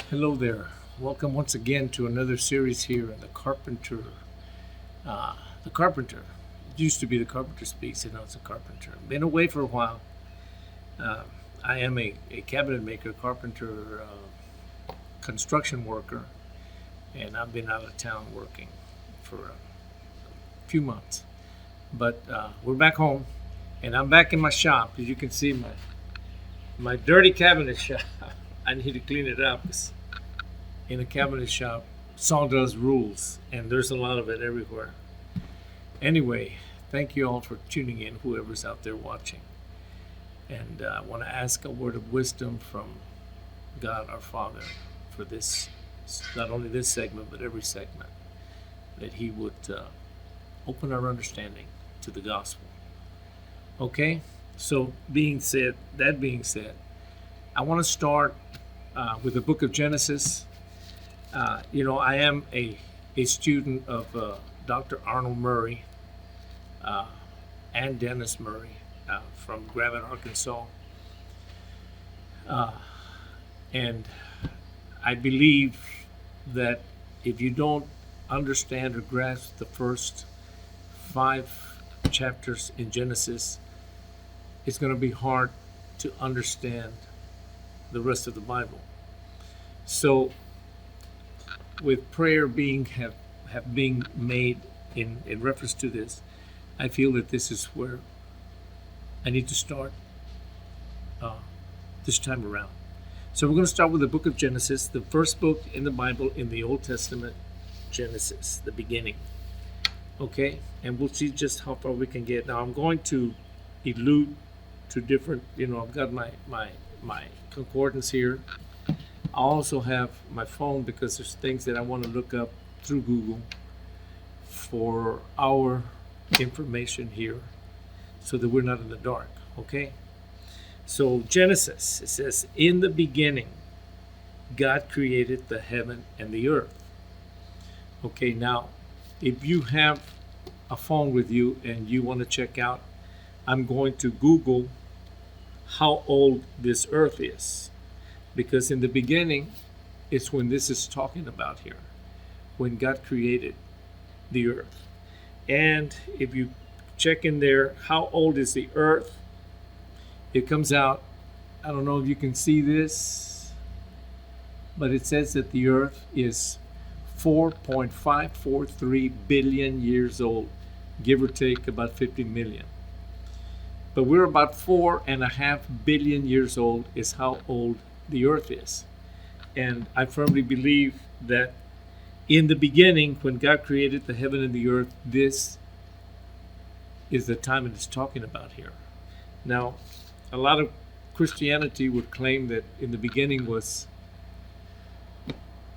Hello there. Welcome once again to another series here in the Carpenter. The Carpenter. It used to be the Carpenter Speaks, and now it's the Carpenter. Been away for a while. Uh, I am a cabinet maker, carpenter, construction worker, and I've been out of town working for a few months. But we're back home, and I'm back in my shop. As you can see, my dirty cabinet shop. I need to clean it up. In a cabinet shop, sawdust rules, and there's a lot of it everywhere. Anyway, thank you all for tuning in, whoever's out there watching. And I want to ask a word of wisdom from God our Father for this, not only this segment, but every segment, that He would open our understanding to the gospel. Okay? So, that being said, I want to start with the book of Genesis. I am a student of Dr. Arnold Murray and Dennis Murray from Gravette, Arkansas. And I believe that if you don't understand or grasp the first 5 chapters in Genesis, it's going to be hard to understand the rest of the Bible. So, with prayer being made in reference to this, I feel that this is where I need to start this time around. So we're going to start with the book of Genesis, the first book in the Bible in the Old Testament, Genesis, the beginning. Okay, and we'll see just how far we can get. Now I'm going to allude to different. I've got my concordance here. I also have my phone because there's things that I want to look up through Google for our information here so that we're not in the dark, okay? So Genesis, it says, in the beginning, God created the heaven and the earth. Okay, now, if you have a phone with you and you want to check out, I'm going to Google how old this earth is. Because in the beginning, it's when this is talking about here, when God created the earth. And if you check in there, how old is the earth? It comes out, I don't know if you can see this, but it says that the earth is 4.543 billion years old, give or take about 50 million. But we're about 4.5 billion years old is how old the earth is. And I firmly believe that in the beginning, when God created the heaven and the earth, this is the time it is talking about here. Now, a lot of Christianity would claim that in the beginning was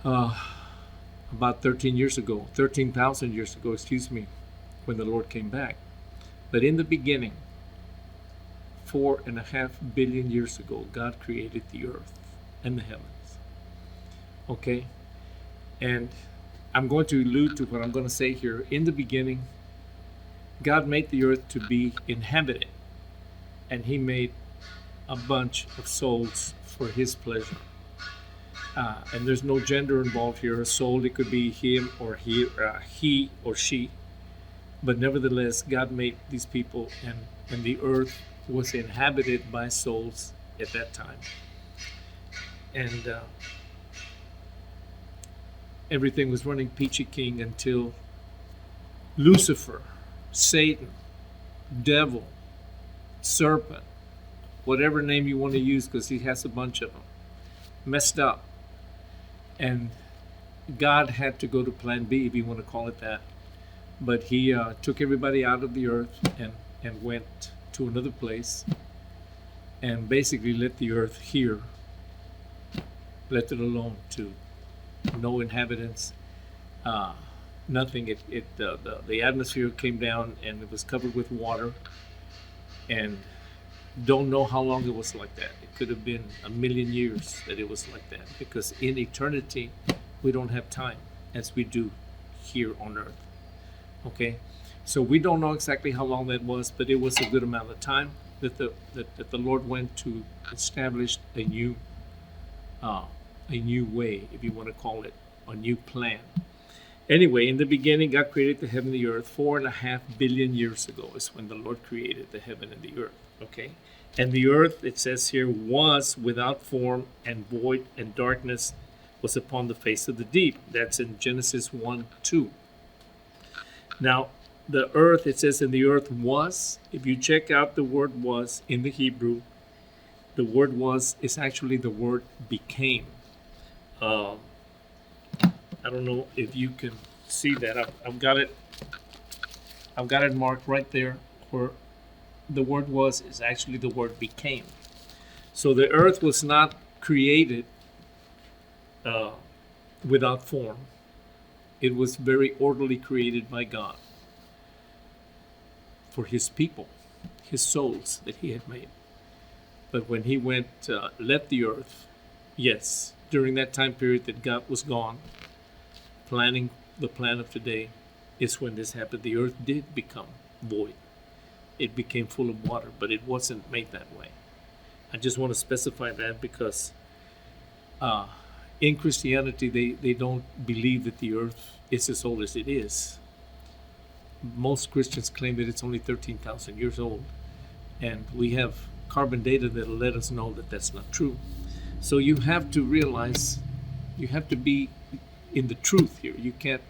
about 13,000 years ago, when the Lord came back. But in the beginning, 4.5 billion years ago, God created the earth and the heavens. Okay? And I'm going to allude to what I'm going to say here. In the beginning, God made the earth to be inhabited, and He made a bunch of souls for His pleasure. And there's no gender involved here. A soul, it could be him or he or she. But nevertheless, God made these people, and the earth was inhabited by souls at that time. And everything was running peachy keen until Lucifer, Satan, devil, serpent, whatever name you want to use, because he has a bunch of them, messed up. And God had to go to plan B, if you want to call it that. But He took everybody out of the earth and went to another place and basically let the earth here, let it alone, to no inhabitants, nothing. The atmosphere came down and it was covered with water, and don't know how long it was like that. It could have been 1,000,000 years that it was like that, because in eternity we don't have time as we do here on earth. Okay, so we don't know exactly how long that was, but it was a good amount of time that the Lord went to establish a a new way, if you want to call it a new plan. Anyway, in the beginning, God created the heaven and the earth. 4.5 billion years ago is when the Lord created the heaven and the earth. Okay? And the earth, it says here, was without form and void, and darkness was upon the face of the deep. That's in Genesis 1:2. Now, the earth, it says, and the earth was. If you check out the word was in the Hebrew, the word was is actually the word became. I don't know if you can see that. I've got it marked right there where the word was is actually the word became. So the earth was not created without form. It was very orderly created by God for his people, his souls that he had made. But when he went, left the earth, yes, during that time period that God was gone, planning the plan of today, is when this happened. The earth did become void. It became full of water, but it wasn't made that way. I just want to specify that because in Christianity, they don't believe that the earth is as old as it is. Most Christians claim that it's only 13,000 years old. And we have carbon data that'll let us know that that's not true. So you have to realize, you have to be in the truth here. You can't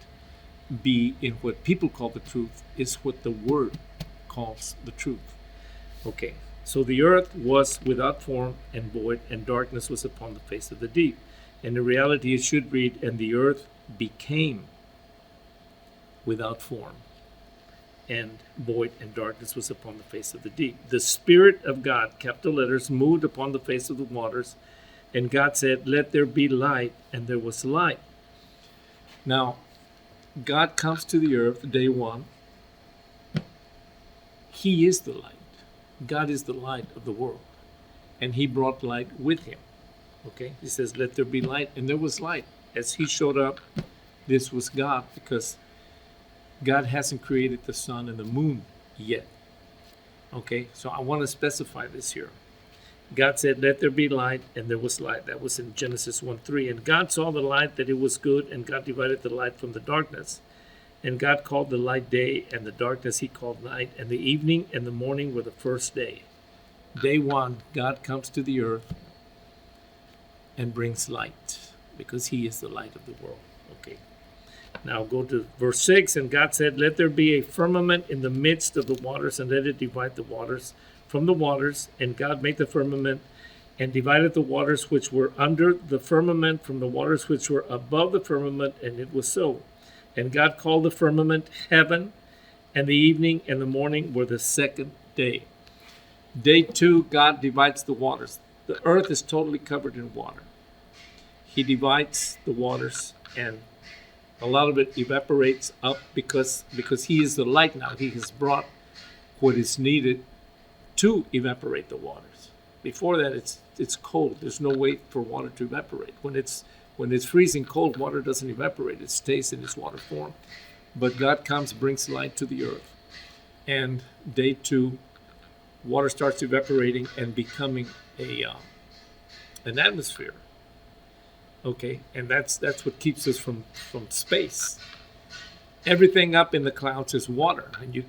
be in what people call the truth. It's what the Word calls the truth. Okay, so the earth was without form and void, and darkness was upon the face of the deep. And in reality, it should read, and the earth became without form and void, and darkness was upon the face of the deep. The Spirit of God, capital letters, moved upon the face of the waters, and God said, let there be light, and there was light. Now, God comes to the earth, day one. He is the light. God is the light of the world. And he brought light with him. Okay? He says, let there be light. And there was light. As he showed up, this was God, because God hasn't created the sun and the moon yet. Okay? So I want to specify this here. God said, let there be light, and there was light. That was in Genesis 1:3. And God saw the light that it was good, and God divided the light from the darkness. And God called the light day, and the darkness he called night. And the evening and the morning were the first day. Day one, God comes to the earth and brings light, because he is the light of the world. Okay. Now go to verse 6. And God said, let there be a firmament in the midst of the waters, and let it divide the waters from the waters. And God made the firmament and divided the waters which were under the firmament from the waters which were above the firmament, and it was so. And God called the firmament heaven, and the evening and the morning were the second day. Day two, God divides the waters. The earth is totally covered in water. He divides the waters, and a lot of it evaporates up because he is the light now. He has brought what is needed to evaporate the waters. Before that, it's cold. There's no way for water to evaporate. When it's freezing cold, water doesn't evaporate. It stays in its water form. But God comes, brings light to the earth. And day two, water starts evaporating and becoming an atmosphere. Okay, and that's what keeps us from space. Everything up in the clouds is water, and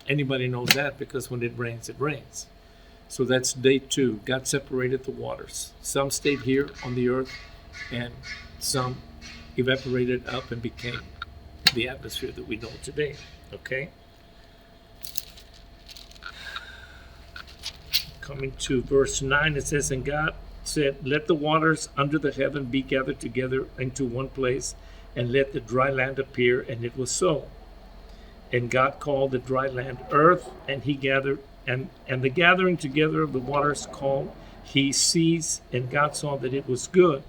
anybody knows that, because when it rains, it rains. So that's day two. God separated the waters. Some stayed here on the earth, and some evaporated up and became the atmosphere that we know today. Okay? Coming to verse 9, it says, and God said, let the waters under the heaven be gathered together into one place, and let the dry land appear, and it was so. And God called the dry land earth, and he gathered, and the gathering together of the waters called he seas, and God saw that it was good.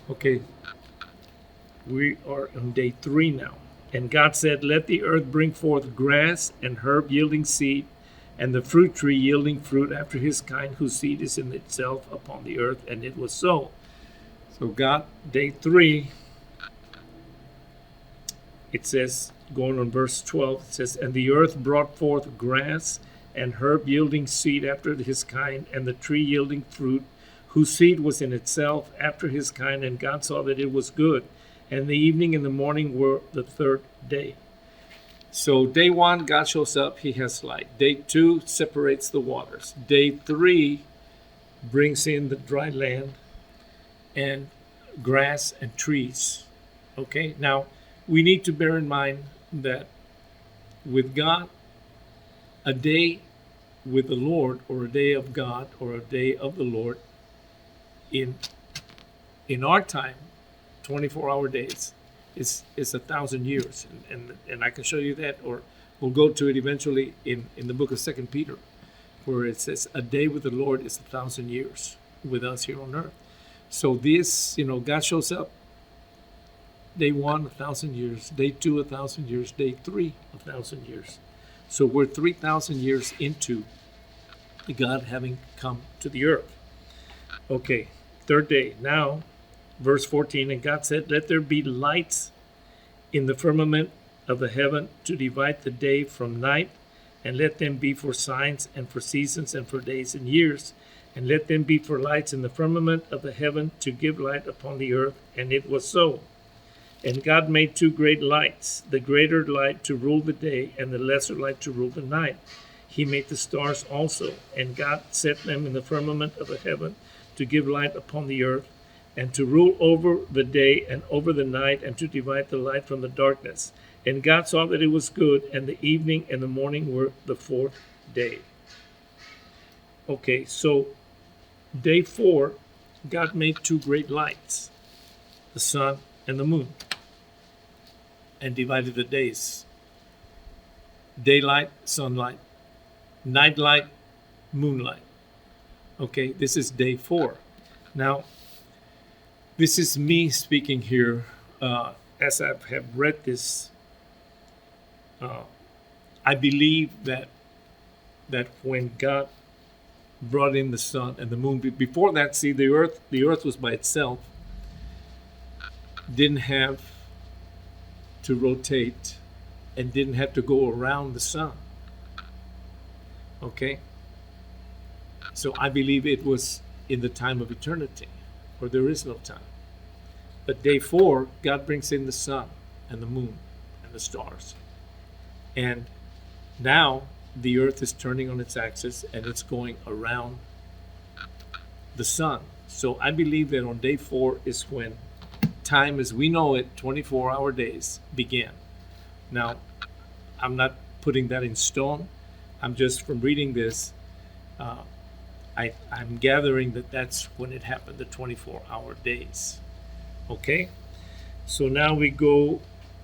Okay, we are on day 3 now. And God said, let the earth bring forth grass and herb yielding seed, and the fruit tree yielding fruit after his kind, whose seed is in itself upon the earth, and it was so. So God, day 3, it says, going on verse 12, it says, and the earth brought forth grass and herb yielding seed after his kind, and the tree yielding fruit, whose seed was in itself after his kind, and God saw that it was good. And the evening and the morning were the third day. So day 1, God shows up, he has light. Day 2 separates the waters. Day 3 brings in the dry land and grass and trees. Okay, now we need to bear in mind that with God, a day with the Lord, or a day of God, or a day of the Lord, in our time, 24-hour days, is 1,000 years, and I can show you that, or we'll go to it eventually in the book of 2 Peter, where it says a day with the Lord is 1,000 years with us here on earth. So this, God shows up. Day 1, 1,000 years. Day 2, 1,000 years. Day 3, 1,000 years. So we're 3,000 years into God having come to the earth. Okay, third day. Now, verse 14, and God said, let there be lights in the firmament of the heaven to divide the day from night, and let them be for signs and for seasons and for days and years, and let them be for lights in the firmament of the heaven to give light upon the earth. And it was so. And God made 2 great lights, the greater light to rule the day, and the lesser light to rule the night. He made the stars also, and God set them in the firmament of the heaven to give light upon the earth, and to rule over the day and over the night, and to divide the light from the darkness. And God saw that it was good, and the evening and the morning were the 4th day. Okay, so day 4, God made 2 great lights, the sun and the moon, and divided the days. Daylight, sunlight. Nightlight, moonlight. Okay, this is day 4. Now, this is me speaking here as I have read this. I believe that when God brought in the sun and the moon, before that, see, the earth was by itself, didn't have to rotate and didn't have to go around the sun. Okay? So I believe it was in the time of eternity, where there is no time. But day 4, God brings in the sun and the moon and the stars. And now the earth is turning on its axis and it's going around the sun. So I believe that on day 4 is when time as we know it, 24-hour days, began. Now, I'm not putting that in stone. I'm just, from reading this, I'm gathering that that's when it happened, the 24-hour days. Okay? So now we go,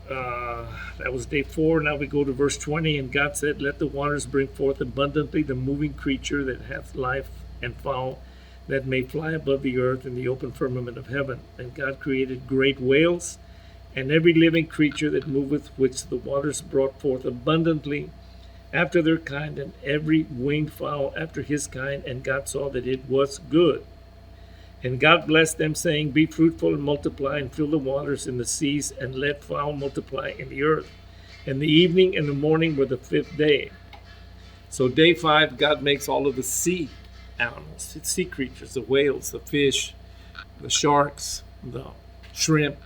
that was day 4. Now we go to verse 20. And God said, let the waters bring forth abundantly the moving creature that hath life, and fowl that may fly above the earth in the open firmament of heaven. And God created great whales, and every living creature that moveth, which the waters brought forth abundantly after their kind, and every winged fowl after his kind. And God saw that it was good. And God blessed them, saying, be fruitful and multiply, and fill the waters in the seas, and let fowl multiply in the earth. And the evening and the morning were the 5th day. So day 5, God makes all of the sea animals, sea creatures, the whales, the fish, the sharks, the shrimp,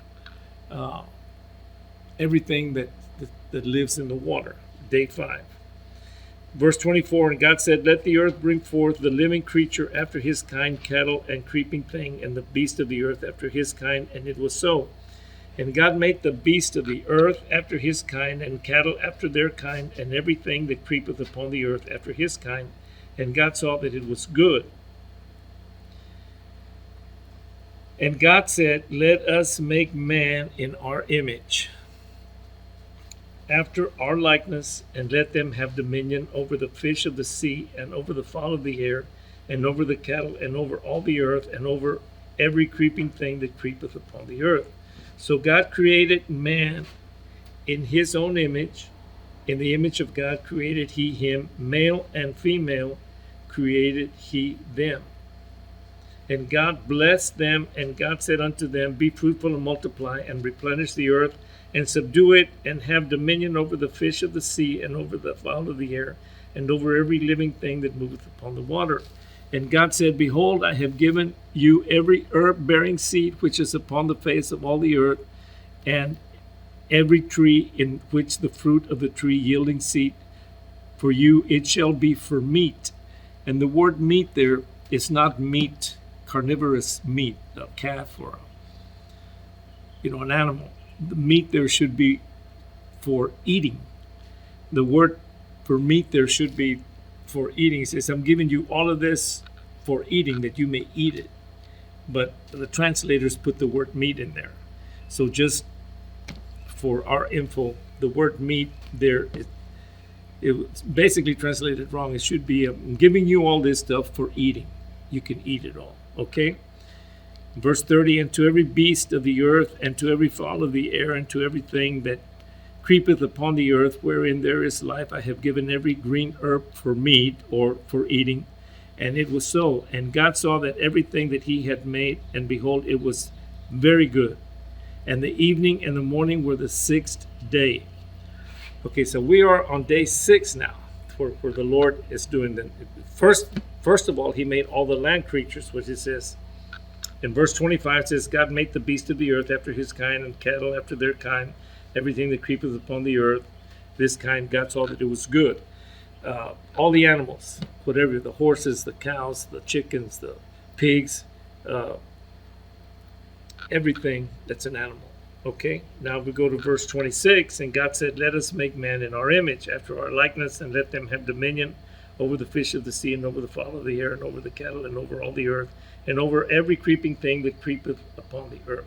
everything that lives in the water. Day 5. Verse 24, and God said, let the earth bring forth the living creature after his kind, cattle and creeping thing, and the beast of the earth after his kind. And it was so. And God made the beast of the earth after his kind, and cattle after their kind, and everything that creepeth upon the earth after his kind. And God saw that it was good. And God said, let us make man in our image, after our likeness, and let them have dominion over the fish of the sea, and over the fowl of the air, and over the cattle, and over all the earth, and over every creeping thing that creepeth upon the earth. So God created man in his own image. In the image of God created he him, male and female created he them. And God blessed them, and God said unto them, be fruitful and multiply, and replenish the earth, and subdue it, and have dominion over the fish of the sea, and over the fowl of the air, and over every living thing that moveth upon the water. And God said, Behold, I have given you every herb bearing seed which is upon the face of all the earth, and every tree in which the fruit of the tree yielding seed, for you it shall be for meat. And the word meat there is not meat, carnivorous meat, a calf or an animal. The meat there should be for eating. The word for meat there should be for eating. It says, I'm giving you all of this for eating, that you may eat it. But the translators put the word meat in there. So just for our info, the word meat there, it's basically translated wrong. It should be, I'm giving you all this stuff for eating. You can eat it all. Okay? Verse 30, and to every beast of the earth, and to every fowl of the air, and to everything that creepeth upon the earth, wherein there is life, I have given every green herb for meat, or for eating. And it was so. And God saw that everything that he had made, and behold, it was very good. And the evening and the morning were the sixth day. Okay, so we are on day 6 now, where the Lord is doing the first of all, he made all the land creatures, which it says in verse 25, it says, God made the beast of the earth after his kind, and cattle after their kind, everything that creepeth upon the earth, this kind. God saw that it was good. All the animals, whatever, the horses, the cows, the chickens, the pigs, everything that's an animal. Okay, now we go to verse 26, and God said, let us make man in our image, after our likeness, and let them have dominion over the fish of the sea, and over the fowl of the air, and over the cattle, and over all the earth, and over every creeping thing that creepeth upon the earth.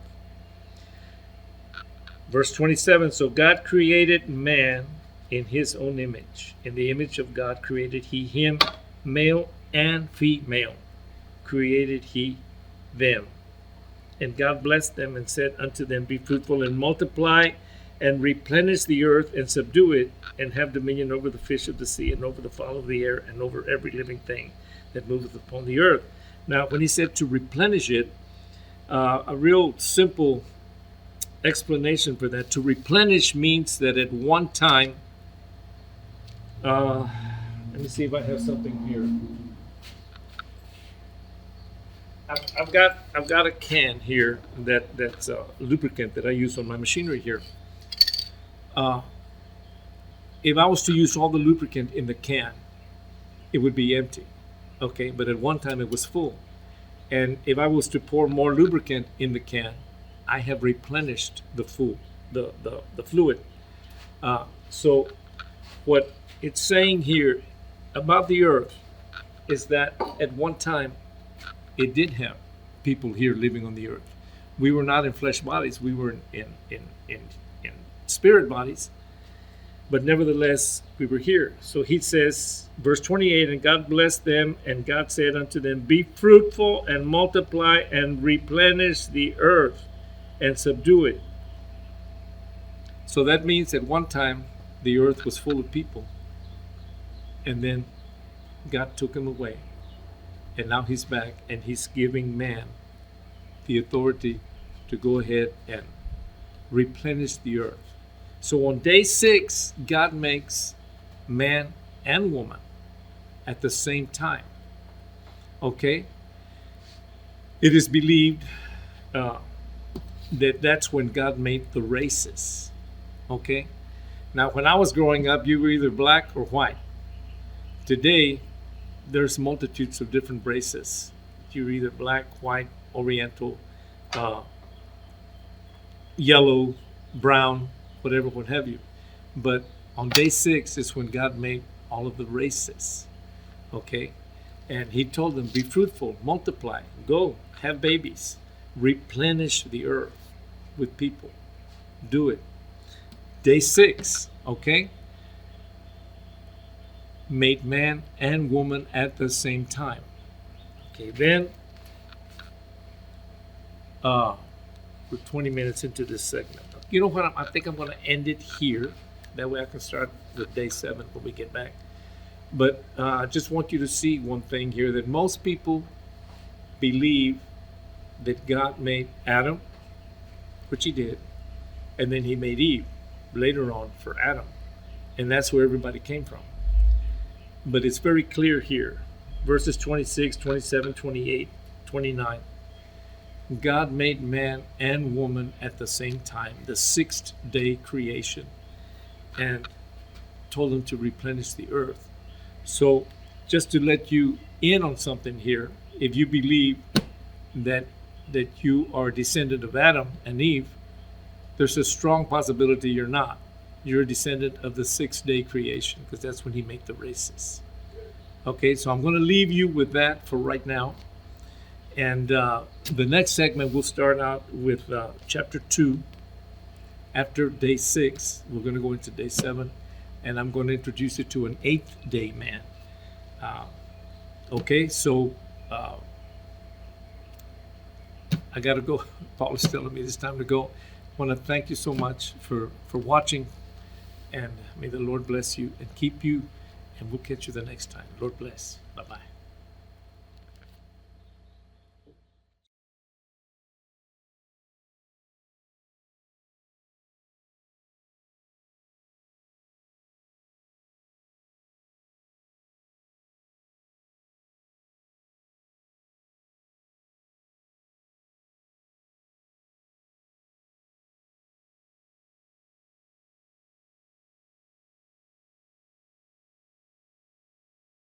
Verse 27, so God created man in his own image. In the image of God created he him, male and female created he them. And God blessed them and said unto them, be fruitful and multiply, and replenish the earth, and subdue it, and have dominion over the fish of the sea, and over the fowl of the air, and over every living thing that moveth upon the earth. Now, when he said to replenish it, a real simple explanation for that, to replenish means that at one time, let me see if I have something here. I've got a can here that's lubricant that I use on my machinery here. If I was to use all the lubricant in the can, it would be empty. Okay, but at one time it was full. And if I was to pour more lubricant in the can, I have replenished the fluid. So what it's saying here about the earth is that at one time it did have people here living on the earth. We were not in flesh bodies, we were in spirit bodies, but nevertheless we were here. So he says, verse 28, and God blessed them, and God said unto them, be fruitful and multiply, and replenish the earth, and subdue it. So that means at one time the earth was full of people, and then God took him away, and now he's back, and he's giving man the authority to go ahead and replenish the earth. So on day 6, God makes man and woman at the same time. Okay? It is believed that that's when God made the races. Okay? Now, when I was growing up, you were either black or white. Today, there's multitudes of different races. You're either black, white, oriental, yellow, brown, whatever, what have you. But on day 6 is when God made all of the races. Okay? And he told them, be fruitful, multiply, go, have babies, replenish the earth with people. Do it. Day 6, okay? Made man and woman at the same time. Okay, then we're 20 minutes into this segment. You know what? I think I'm going to end it here. That way I can start with day 7 when we get back. But I just want you to see one thing here, that most people believe that God made Adam, which he did, and then he made Eve later on for Adam. And that's where everybody came from. But it's very clear here verses 26, 27, 28, 29. God made man and woman at the same time, the sixth day creation, and told them to replenish the earth. So just to let you in on something here, if you believe that you are a descendant of Adam and Eve, there's a strong possibility you're not. You're a descendant of the sixth day creation, because that's when he made the races. Okay, so I'm going to leave you with that for right now. And the next segment, we'll start out with chapter 2. After day 6, we're going to go into day 7, and I'm going to introduce you to an 8th day man. Okay, so I got to go. Paul is telling me it's time to go. I want to thank you so much for watching, and may the Lord bless you and keep you, and we'll catch you the next time. Lord bless. Bye-bye.